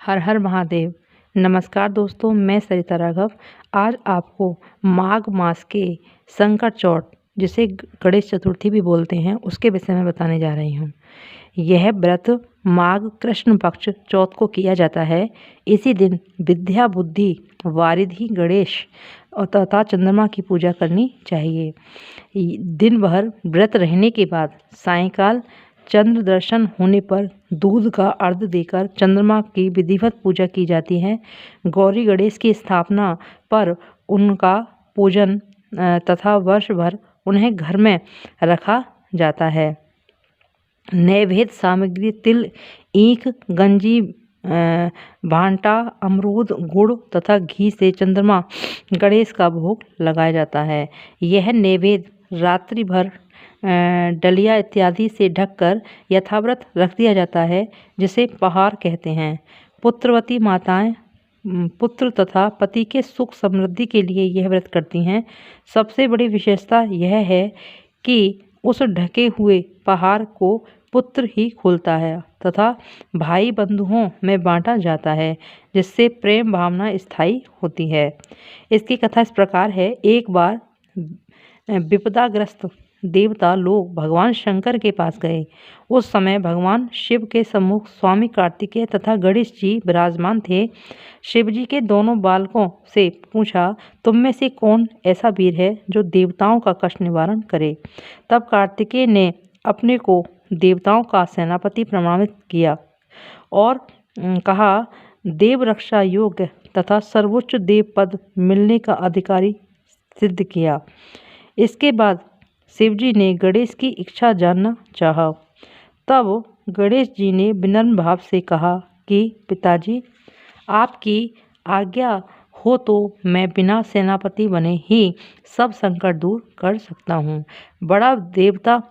हर हर महादेव। नमस्कार दोस्तों, मैं सरिता राघव। आज आपको माघ मास के संकट चौथ, जिसे गणेश चतुर्थी भी बोलते हैं, उसके विषय में बताने जा रही हूँ। यह व्रत माघ कृष्ण पक्ष चौथ को किया जाता है। इसी दिन विद्या बुद्धि वारिधि गणेश और तथा चंद्रमा की पूजा करनी चाहिए। दिन भर व्रत रहने के बाद सायंकाल चंद्र दर्शन होने पर दूध का अर्घ देकर चंद्रमा की विधिवत पूजा की जाती है। गौरी गणेश की स्थापना पर उनका पूजन तथा वर्ष भर उन्हें घर में रखा जाता है। नैवेद्य सामग्री तिल, ईख, गंजी, भांटा, अमरूद, गुड़ तथा घी से चंद्रमा गणेश का भोग लगाया जाता है। यह नैवेद्य रात्रि भर डलिया इत्यादि से ढककर यथावत रख दिया जाता है, जिसे पहार कहते हैं। पुत्रवती माताएं पुत्र तथा पति के सुख समृद्धि के लिए यह व्रत करती हैं। सबसे बड़ी विशेषता यह है कि उस ढके हुए पहाड़ को पुत्र ही खोलता है तथा भाई बंधुओं में बांटा जाता है, जिससे प्रेम भावना स्थायी होती है। इसकी कथा इस प्रकार है। एक बार विपदाग्रस्त देवता लोग भगवान शंकर के पास गए। उस समय भगवान शिव के सम्मुख स्वामी कार्तिकेय तथा गणेश जी विराजमान थे। शिव जी के दोनों बालकों से पूछा, तुम में से कौन ऐसा वीर है जो देवताओं का कष्ट निवारण करे। तब कार्तिकेय ने अपने को देवताओं का सेनापति प्रमाणित किया और कहा, देव रक्षा योग्य तथा सर्वोच्च देव पद मिलने का अधिकारी सिद्ध किया। इसके बाद शिवजी ने गणेश की इच्छा जानना चाहा। तब गणेश जी ने विनम्र भाव से कहा कि पिताजी, आपकी आज्ञा हो तो मैं बिना सेनापति बने ही सब संकट दूर कर सकता हूँ। बड़ा देवता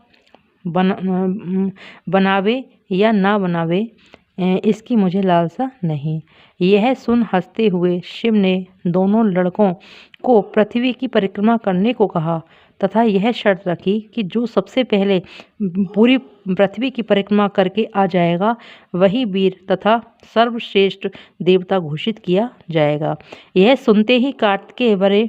बनावे या ना बनावे, इसकी मुझे लालसा नहीं। यह सुन हंसते हुए शिव ने दोनों लड़कों को पृथ्वी की परिक्रमा करने को कहा तथा यह शर्त रखी कि जो सबसे पहले पूरी पृथ्वी की परिक्रमा करके आ जाएगा, वही वीर तथा सर्वश्रेष्ठ देवता घोषित किया जाएगा। यह सुनते ही कार्तिकेय बड़े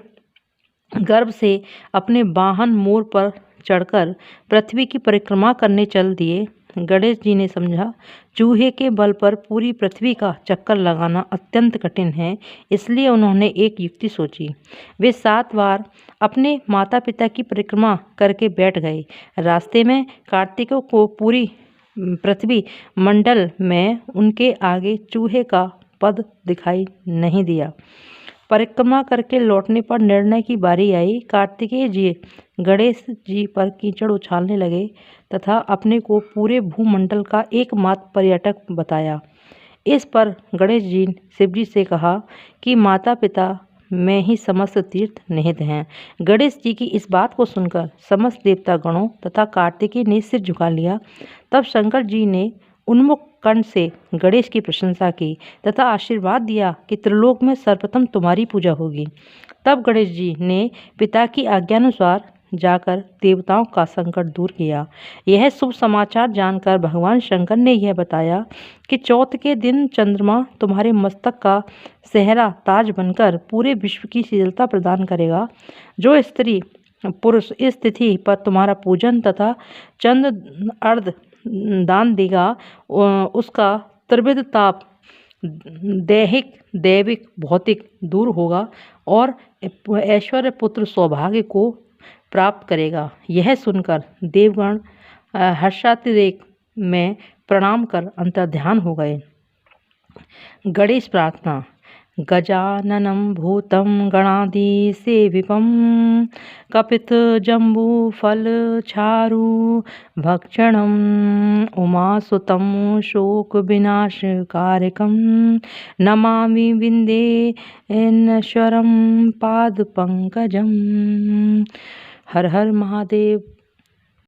गर्व से अपने वाहन मोर पर चढ़कर पृथ्वी की परिक्रमा करने चल दिए। गणेश जी ने समझा, चूहे के बल पर पूरी पृथ्वी का चक्कर लगाना अत्यंत कठिन है, इसलिए उन्होंने एक युक्ति सोची। वे 7 बार अपने माता पिता की परिक्रमा करके बैठ गए। रास्ते में कार्तिकेय को पूरी पृथ्वी मंडल में उनके आगे चूहे का पद दिखाई नहीं दिया। परिक्रमा करके लौटने पर निर्णय की बारी आई। कार्तिकेय जी गणेश जी पर कीचड़ उछालने लगे तथा अपने को पूरे भूमंडल का एकमात्र पर्यटक बताया। इस पर गणेश जी शिवजी से कहा कि माता पिता में ही समस्त तीर्थ निहित हैं। गणेश जी की इस बात को सुनकर समस्त देवता गणों तथा कार्तिकेय ने सिर झुका लिया। तब शंकर जी ने उन्मुख कंठ से गणेश की प्रशंसा की तथा आशीर्वाद दिया कि त्रिलोक में सर्वप्रथम तुम्हारी पूजा होगी। तब गणेश जी ने पिता की आज्ञानुसार जाकर देवताओं का संकट दूर किया। यह शुभ समाचार जानकर भगवान शंकर ने यह बताया कि चौथ के दिन चंद्रमा तुम्हारे मस्तक का सेहरा ताज बनकर पूरे विश्व की शीतलता प्रदान करेगा। जो स्त्री पुरुष इस तिथि पर तुम्हारा पूजन तथा चंद्र अर्घ दान देगा, उसका त्रिविध ताप दैहिक दैविक भौतिक दूर होगा और ऐश्वर्य पुत्र सौभाग्य को प्राप्त करेगा। यह सुनकर देवगण हर्षातिरेक में प्रणाम कर अंतर्ध्यान हो गए। गणेश प्रार्थना। गजाननं भूतं गणाधिसेवितं कपितजम्बूफलचारु भक्षणम् उमासुतं शोकविनाशकारकं नमामि विन्ध्येश्वरं पादपङ्कजम्। हर हर महादेव।